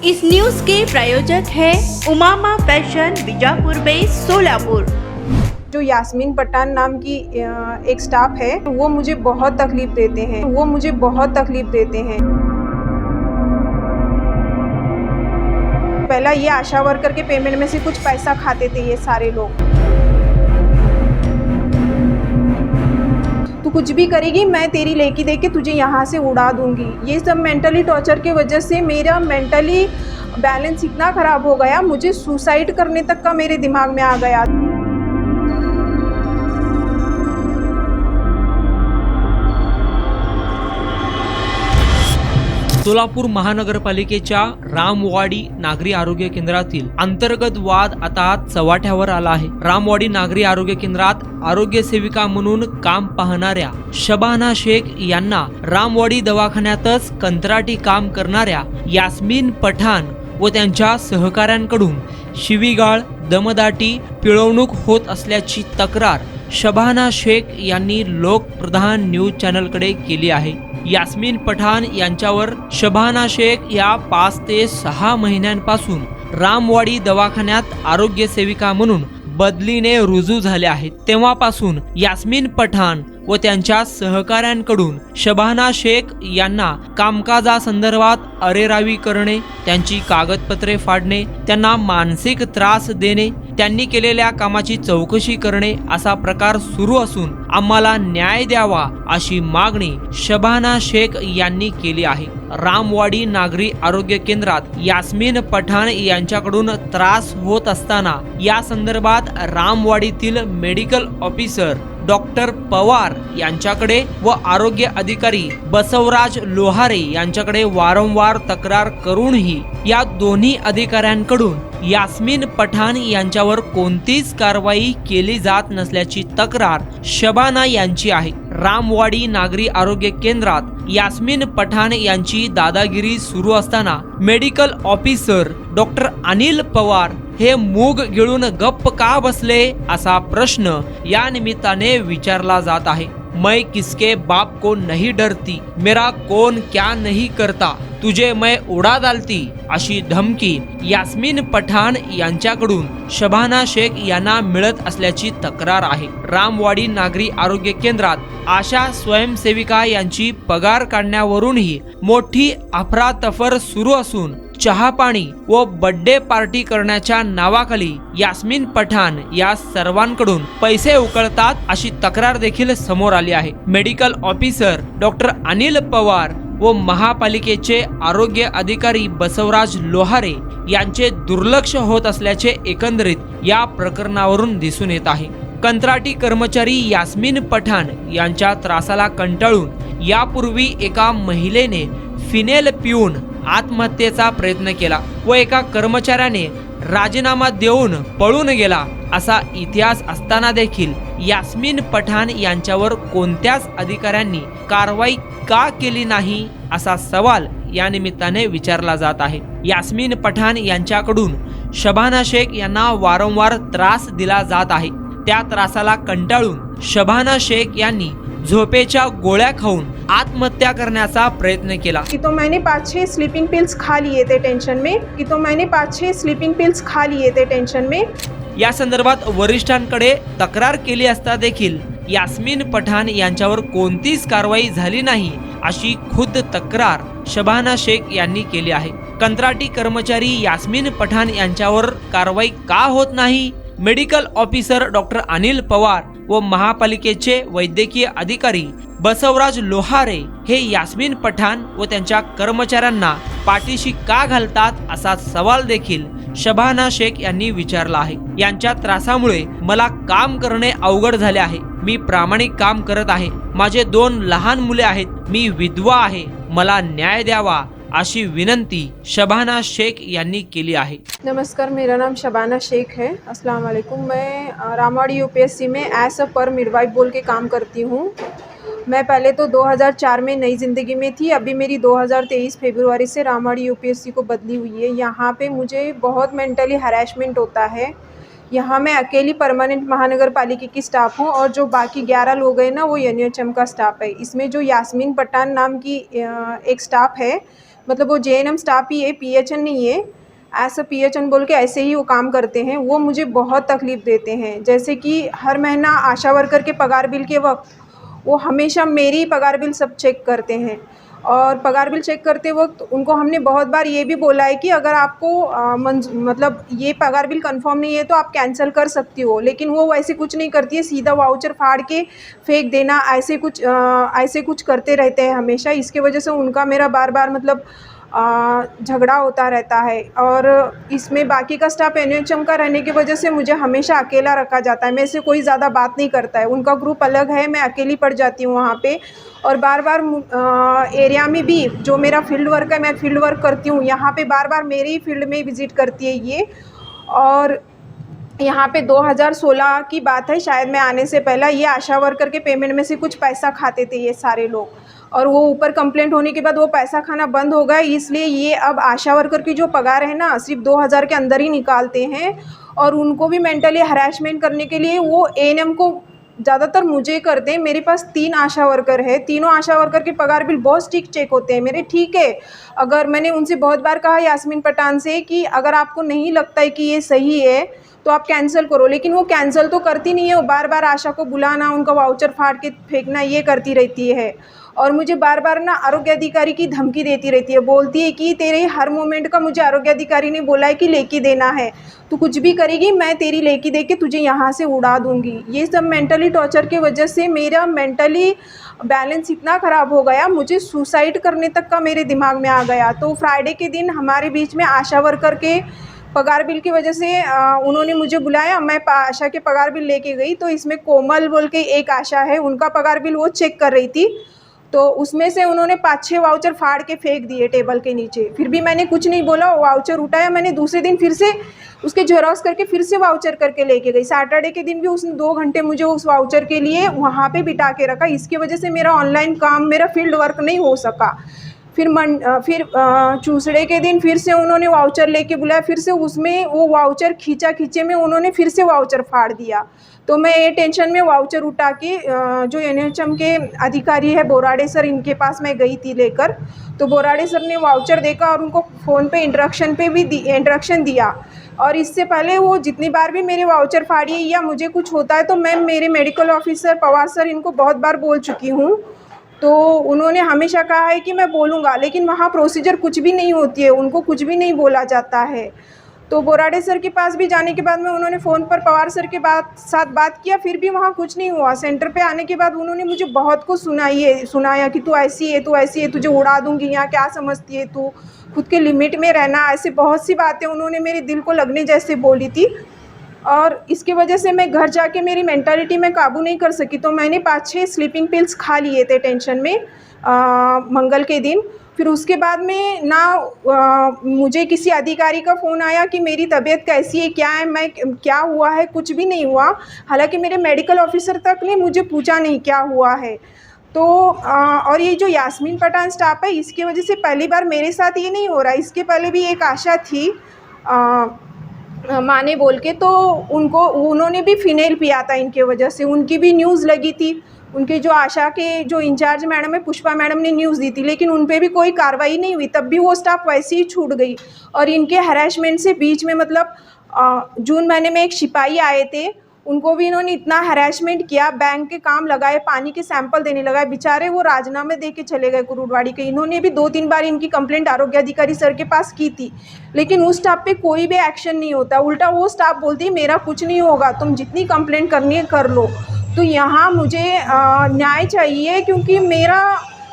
इस न्यूज के प्रायोजक है Umama fashion Bijapur base Solapur. जो यास्मीन पठान नाम की एक स्टाफ है वो मुझे बहुत तकलीफ देते हैं। पहला ये आशा वर्कर के पेमेंट में से कुछ पैसा खाते थे ये सारे लोग। तू कुछ भी करेगी मैं तेरी लेकी दे के तुझे यहाँ से उड़ा दूंगी। ये सब मेंटली टॉर्चर की वजह से मेरा मेंटली बैलेंस इतना ख़राब हो गया, मुझे सुसाइड करने तक का मेरे दिमाग में आ गया। सोलापूर महानगरपालिकेच्या रामवाडी नागरी आरोग्य केंद्रातील अंतर्गत वाद आता चव्हाट्यावर आला आहे। रामवाडी नागरी आरोग्य केंद्रात आरोग्य सेविका म्हणून काम पाहणाऱ्या शबाना शेख यांना रामवाडी दवाखान्यातच कंत्राटी काम करणाऱ्या यास्मीन पठाण व त्यांच्या सहकाऱ्यांकडून शिवीगाळ, दमदाटी, पिळवणूक होत असल्याची तक्रार शबाना शेख यांनी लोकप्रधान न्यूज चॅनलकडे केली आहे। यास्मीन पठाण यांच्यावर शबाना शेख या 5 ते 6 महिन्यांपासून रामवाडी दवाखान्यात आरोग्य सेविका म्हणून बदलीने रुजू झाले आहेत। तेव्हापासून यास्मीन पठाण व त्यांच्या सहकाऱ्यांकडून शबाना शेख यांना कामकाजासंदर्भात अरेरावी करणे, त्यांची कागदपत्रे फाडणे, त्यांना मानसिक त्रास देणे, त्यांनी केलेल्या कामाची चौकशी करणे असा प्रकार सुरू असून आम्हाला न्याय द्यावा अशी मागणी शबाना शेख यांनी केली आहे। रामवाडी नागरी आरोग्य केंद्रात यास्मीन पठाण यांच्याकडून त्रास होत असताना या संदर्भात रामवाडीतील मेडिकल ऑफिसर डॉक्टर पवार यांच्याकडे व आरोग्य अधिकारी बसवराज लोहारे यांच्याकडे वारंवार तक्रार करूनही या दोन्ही अधिकाऱ्यांकडून यास्मीन पठाण यांच्यावर कोणतीच कारवाई केली जात नसल्याची तक्रार शबाना यांची आहे। रामवाडी नागरी आरोग्य केंद्रात यास्मीन पठाण यांची दादागिरी सुरू असताना medical officer doctor Anil Pawar हे मूग गिळून गप्प का बसले असा प्रश्न या निमित्ताने विचारला जात आहे। मैं किसके बाप को नहीं डरती, मेरा कौन क्या नहीं करता, तुझे मैं उड़ा डालती अशी धमकी यास्मीन पठाण यांच्याकडून शबाना शेख यांना मिळत असल्याची तक्रार आहे। रामवाडी नागरी आरोग्य केंद्रात आशा स्वयंसेविका यांची पगार काढण्यावरूनही मोठी अफरातफर सुरू असून चहा पाणी व बर्थडे पार्टी करण्याच्या नावाखाली यास्मीन पठाण या सर्वांकडून पैसे उकळतात अशी तक्रार देखील समोर आली आहे। Medical officer doctor Anil Pawar व महापालिकेचे आरोग्य अधिकारी बसवराज लोहारे यांचे दुर्लक्ष होत असल्याचे एकंदरीत या प्रकरणावरून दिसून येत आहे। कंत्राटी कर्मचारी यास्मीन पठाण यांच्या त्रासाला कंटाळून यापूर्वी एका महिलेने फिनेल पिऊन आत्महत्येचा प्रयत्न केला व एका कर्मचाऱ्याने राजीनामा देऊन पळून गेला असा इतिहास असताना देखील यास्मीन पठाण यांच्यावर कोणत्याच अधिकाऱ्यांनी कारवाई का केली नाही असा सवाल या निमित्ताने विचारला जात आहे। यास्मीन पठाण यांच्याकडून शबाना शेख यांना वारंवार त्रास दिला जात आहे। त्या त्रासाला कंटाळून शबाना शेख यांनी झोपेच्या गोळ्या खाऊन आत्महत्या करण्याचा प्रयत्न केला। तो मैंने 5-6 स्लीपिंग पिल्स खा लिए थे टेंशन में। या संदर्भात वरिष्ठांकडे तक्रार केली असता देखील यास्मीन पठाण यांच्यावर कोणतीच कारवाई झाली नाही अशी खुद्द तक्रार शबाना शेख यांनी केली आहे। कंत्राटी कर्मचारी यास्मीन पठाण यांच्यावर कारवाई का होत नाही? Medical officer doctor Anil Pawar व महापालिकेचे वैद्यकीय अधिकारी बसवराज लोहारे हे यास्मीन पठाण व त्यांच्या कर्मचाऱ्यांना पाठीशी का घालतात असा सवाल देखील शबाना शेख यांनी विचारला आहे। यांच्या त्रासामुळे मला काम करणे अवघड झाले आहे। मी प्रामाणिक काम करत आहे। माझे 2 लहान मुले आहेत। मी विधवा आहे। मला न्याय द्यावा अशी विनंती शबाना शेख यांनी केली आहे। नमस्कार, मेरा नाम शबाना शेख है। अस्सलाम वालेकुम। मैं रामवाड़ी यूपीएससी में एज अ पर मिडवाइफ बोल के काम करती हूँ। मैं पहले तो 2004 में नई ज़िंदगी में थी। अभी मेरी 2023 फरवरी से रामवाड़ी यूपीएससी को बदली हुई है। यहाँ पे मुझे बहुत मेंटली हरासमेंट होता है। यहाँ मैं अकेली परमानेंट महानगर पालिका की स्टाफ हूँ और जो बाकी 11 लोग हैं ना वो एनएचएम का स्टाफ है। इसमें जो यास्मीन पठान नाम की एक स्टाफ है मतलब वो जेएनएम स्टाफ ही है, पीएचएन नहीं है। एज अ पीएचएन बोल के ऐसे ही वो काम करते हैं। वो मुझे बहुत तकलीफ़ देते हैं। जैसे कि हर महीना आशा वर्कर के पगार बिल के वक्त वो हमेशा मेरी पगार बिल सब चेक करते हैं, और पगार बिल चेक करते वक्त उनको हमने बहुत बार ये भी बोला है कि अगर आपको मतलब ये पगार बिल कंफर्म नहीं है तो आप कैंसिल कर सकती हो, लेकिन वो वैसे कुछ नहीं करती है, सीधा वाउचर फाड़ के फेंक देना, ऐसे कुछ करते रहते हैं हमेशा। इसके वजह से उनका मेरा बार बार मतलब झगड़ा होता रहता है। और इसमें बाकी का स्टाफ एनएचएम का रहने की वजह से मुझे हमेशा अकेला रखा जाता है। मेरे से कोई ज़्यादा बात नहीं करता है, उनका ग्रुप अलग है, मैं अकेली पड़ जाती हूँ वहाँ पे। और बार बार एरिया में भी जो मेरा फील्ड वर्क है, मैं फील्ड वर्क करती हूँ, यहाँ पे बार बार मेरे ही फील्ड में विज़िट करती है ये। और यहाँ पे 2016 की बात है, शायद मैं आने से पहले ये आशा वर्कर के पेमेंट में से कुछ पैसा खाते थे ये सारे लोग, और वो ऊपर कंप्लेंट होने के बाद वो पैसा खाना बंद हो गया। इसलिए ये अब आशा वर्कर की जो पगार है ना, सिर्फ 2000 के अंदर ही निकालते हैं। और उनको भी मेंटली हरासमेंट करने के लिए वो एएनएम को ज़्यादातर मुझे करते हैं। मेरे पास 3 आशा वर्कर है, तीनों आशा वर्कर के पगार बिल बहुत स्ट्रिक्ट चेक होते हैं मेरे। ठीक है, अगर मैंने उनसे बहुत बार कहा यास्मीन पठान से कि अगर आपको नहीं लगता है कि ये सही है तो आप कैंसिल करो, लेकिन वो कैंसिल तो करती नहीं है। वो बार बार आशा को बुलाना, उनका वाउचर फाड़ के फेंकना, ये करती रहती है। और मुझे बार बार ना आरोग्य अधिकारी की धमकी देती रहती है, बोलती है कि तेरे हर मोमेंट का मुझे आरोग्य अधिकारी ने बोला है कि लेके देना है, तू कुछ भी करेगी मैं तेरी लेके दे के तुझे यहाँ से उड़ा दूँगी। ये सब मेंटली टॉर्चर की वजह से मेरा मेंटली बैलेंस इतना ख़राब हो गया, मुझे सुसाइड करने तक का मेरे दिमाग में आ गया। तो फ्राइडे के दिन हमारे बीच में आशा वर्कर के पगार बिल की वजह से उन्होंने मुझे बुलाया, मैं आशा के पगार बिल लेके गई। तो इसमें कोमल बोल के एक आशा है, उनका पगार बिल वो चेक कर रही थी, तो उसमें से उन्होंने 5-6 वाउचर फाड़ के फेंक दिए टेबल के नीचे। फिर भी मैंने कुछ नहीं बोला, वाउचर उठाया मैंने, दूसरे दिन फिर से उसके जेरॉक्स करके फिर से वाउचर करके लेके गई। सैटरडे के दिन भी उसने 2 घंटे मुझे उस वाउचर के लिए वहाँ पे बिठा के रखा। इसकी वजह से मेरा ऑनलाइन काम, मेरा फील्ड वर्क नहीं हो सका। फिर ट्यूसडे के दिन फिर से उन्होंने वाउचर लेके बुलाया, फिर से उसमें वो वाउचर खींचे में उन्होंने फिर से वाउचर फाड़ दिया। तो मैं ये टेंशन में वाउचर उठा के जो एनएचएम के अधिकारी है बोराडे सर, इनके पास मैं गई थी लेकर। तो बोराडे सर ने वाउचर देखा और उनको फ़ोन पे इंस्ट्रक्शन दिया। और इससे पहले वो जितनी बार भी मेरे वाउचर फाड़िए या मुझे कुछ होता है तो मैं मेरे मेडिकल ऑफिसर पवार सर, इनको बहुत बार बोल चुकी हूँ। तो उन्होंने हमेशा कहा है कि मैं बोलूँगा, लेकिन वहाँ प्रोसीजर कुछ भी नहीं होती है, उनको कुछ भी नहीं बोला जाता है। तो बोराडे सर के पास भी जाने के बाद में उन्होंने फ़ोन पर पवार सर के साथ बात किया, फिर भी वहाँ कुछ नहीं हुआ। सेंटर पे आने के बाद उन्होंने मुझे बहुत कुछ सुनाया कि तू ऐसी है, तुझे उड़ा दूँगी, यहाँ क्या समझती है तू, खुद के लिमिट में रहना, ऐसे बहुत सी बातें उन्होंने मेरे दिल को लगने जैसे बोली थी। और इसकी वजह से मैं घर जाके मेरी मेंटालिटी में काबू नहीं कर सकी। तो मैंने 5-6 स्लीपिंग पिल्स खा लिए थे टेंशन में मंगल के दिन। फिर उसके बाद में मुझे किसी अधिकारी का फ़ोन आया कि मेरी तबीयत कैसी है, क्या हुआ है, कुछ भी नहीं हुआ। हालांकि मेरे मेडिकल ऑफिसर तक ने मुझे पूछा नहीं क्या हुआ है। तो और ये जो यास्मीन पठान स्टाफ है, इसकी वजह से पहली बार मेरे साथ ये नहीं हो रहा। इसके पहले भी एक आशा थी माने बोल के, तो उन्होंने भी फिनाइल पिया था, इनके वजह से उनकी भी न्यूज़ लगी थी। उनके जो आशा के जो इंचार्ज मैडम है पुष्पा मैडम ने न्यूज़ दी थी, लेकिन उन पे भी कोई कार्रवाई नहीं हुई, तब भी वो स्टाफ वैसे ही छूट गई। और इनके हैरेसमेंट से बीच में मतलब जून महीने में एक सिपाही आए थे, उनको भी इन्होंने इतना हैरेसमेंट किया, बैंक के काम लगाए, पानी के सैंपल देने लगाए, बेचारे वो राजीनामे दे के चले गए कुरुड़वाड़ी के। इन्होंने भी 2-3 बार इनकी कंप्लेंट आरोग्य अधिकारी सर के पास की थी, लेकिन उस स्टाफ पे कोई भी एक्शन नहीं होता। उल्टा वो स्टाफ बोलती है मेरा कुछ नहीं होगा, तुम जितनी कंप्लेंट करनी है कर लो। तो यहाँ मुझे न्याय चाहिए, क्योंकि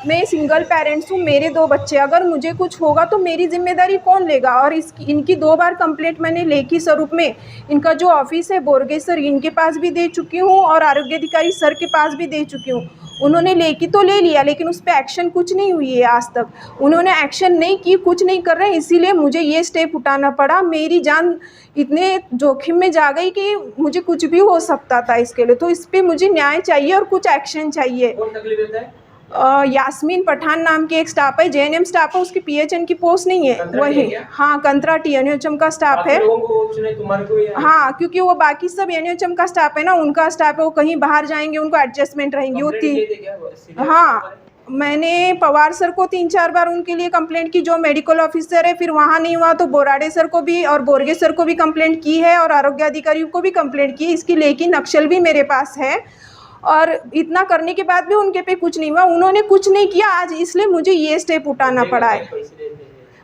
मैं सिंगल पेरेंट्स हूँ, मेरे 2 बच्चे, अगर मुझे कुछ होगा तो मेरी जिम्मेदारी कौन लेगा। और इनकी 2 बार कंप्लेंट मैंने लेखी स्वरूप में इनका जो ऑफिस है बोरगे सर, इनके पास भी दे चुकी हूँ और आरोग्य अधिकारी सर के पास भी दे चुकी हूँ। उन्होंने लेखी तो ले लिया, लेकिन उस पर एक्शन कुछ नहीं हुई है आज तक। उन्होंने एक्शन नहीं की, कुछ नहीं कर रहे हैं, इसीलिए मुझे ये स्टेप उठाना पड़ा। मेरी जान इतने जोखिम में जा गई कि मुझे कुछ भी हो सकता था इसके लिए। तो इस पर मुझे न्याय चाहिए और कुछ एक्शन चाहिए। कौन तकलीफ देता है? यास्मीन पठान नाम की एक स्टाफ है, जेएनएम स्टाफ है, उसकी पीएचएन की पोस्ट नहीं है, वही हाँ कंत्राटी एनएचएम का स्टाफ है। हाँ, क्योंकि वो बाकी सब एनएचएम का स्टाफ है ना, उनका स्टाफ है, वो कहीं बाहर जाएंगे उनको एडजस्टमेंट रहेंगी, वो हाँ मैंने पवार सर को 3-4 बार उनके लिए कंप्लेंट की, जो मेडिकल ऑफिसर है, फिर वहाँ नहीं हुआ तो बोराडे सर को भी और बोरगे सर को भी कंप्लेंट की है और आरोग्य अधिकारियों को भी कंप्लेंट की। इसकी लेखी नक्शल भी मेरे पास है और इतना करने के बाद भी उनके पे कुछ नहीं हुआ, उन्होंने कुछ नहीं किया आज, इसलिए मुझे ये स्टेप उठाना पड़ा है।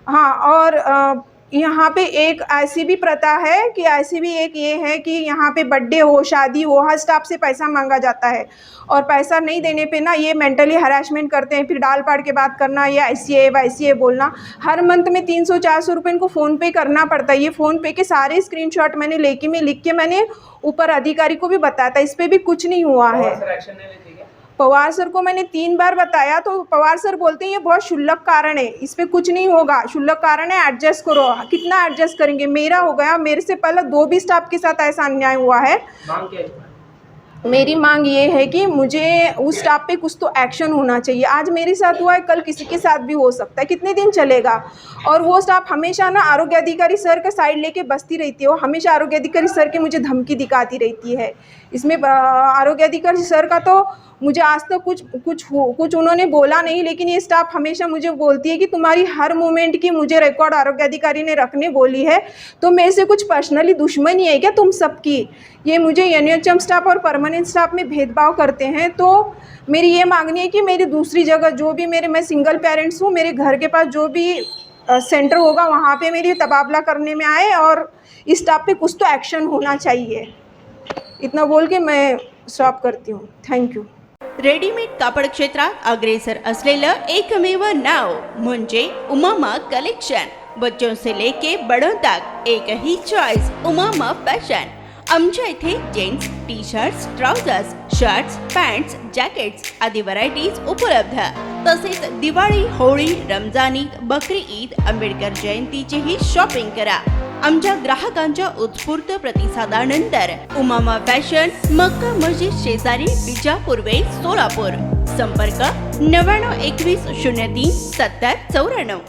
हाँ, और यहाँ पे एक ऐसी भी प्रथा है कि ऐसी भी एक ये है कि यहाँ पे बर्थडे हो, शादी हो, हर स्टाफ से पैसा मांगा जाता है और पैसा नहीं देने पे ना ये मेंटली हरासमेंट करते हैं, फिर डाल पाड़ के बात करना, ये ऐसी है वैसी है बोलना। हर मंथ में 300-400 रुपये इनको फ़ोन पे करना पड़ता है। ये फ़ोन पे के सारे स्क्रीनशॉट मैंने लेके में लिख के मैंने ऊपर अधिकारी को भी बताया था, इस पर भी कुछ नहीं हुआ है। पवार सर को मैंने 3 बार बताया तो पवार सर बोलते हैं ये बहुत क्षुल्लक कारण है, इस पर कुछ नहीं होगा, क्षुल्लक कारण है, एडजस्ट करो। कितना एडजस्ट करेंगे, मेरा हो गया, मेरे से पहले 2 भी स्टाफ के साथ ऐसा अन्याय हुआ है। मेरी मांग ये है कि मुझे उस स्टाफ पे कुछ तो एक्शन होना चाहिए। आज मेरे साथ हुआ है, कल किसी के साथ भी हो सकता है, कितने दिन चलेगा। और वो स्टाफ हमेशा ना आरोग्य अधिकारी सर का साइड लेके बसती रहती है, वो हमेशा आरोग्य अधिकारी सर के मुझे धमकी दिखाती रहती है। इसमें आरोग्य अधिकारी सर का तो मुझे आज तक कुछ उन्होंने बोला नहीं, लेकिन ये स्टाफ हमेशा मुझे बोलती है कि तुम्हारी हर मूवमेंट की मुझे रिकॉर्ड आरोग्य अधिकारी ने रखने बोली है, तो मेरे से कुछ पर्सनली दुश्मनी है क्या तुम सबकी। ये मुझे एनएचएम स्टाफ और परमानेंट स्टाफ में भेदभाव करते हैं। तो मेरी ये मांगनी है कि मेरी दूसरी जगह जो भी मैं सिंगल पेरेंट्स हूँ, मेरे घर के पास जो भी सेंटर होगा वहाँ पे मेरी तबादला करने में आए और इस स्टाफ पे कुछ तो एक्शन होना चाहिए। इतना बोल के मैं स्टॉप करती हूँ। Thank you. रेडीमेड कापड क्षेत्रात अग्रेसर असलेलं एकमेव नाव म्हणजे उमामा कलेक्शन। बच्चों से लेके बड़ों तक एक ही चॉइस, उमामा फॅशन। आमच्या इथे gents T shirts, trousers, shirts, pants, jackets आदी व्हरायटीज उपलब्ध। तसेच दिवाळी, होळी, रमजान ईद, बकरी ईद, आंबेडकर जयंतीचीही शॉपिंग करा। आमच्या ग्राहकांच्या उत्स्फूर्त प्रतिसादानंतर उमामा फॅशन, मक्का मस्जिद शेजारी, विजापूर वेस्ट, सोलापूर। संपर्क 99 21 03 70 94।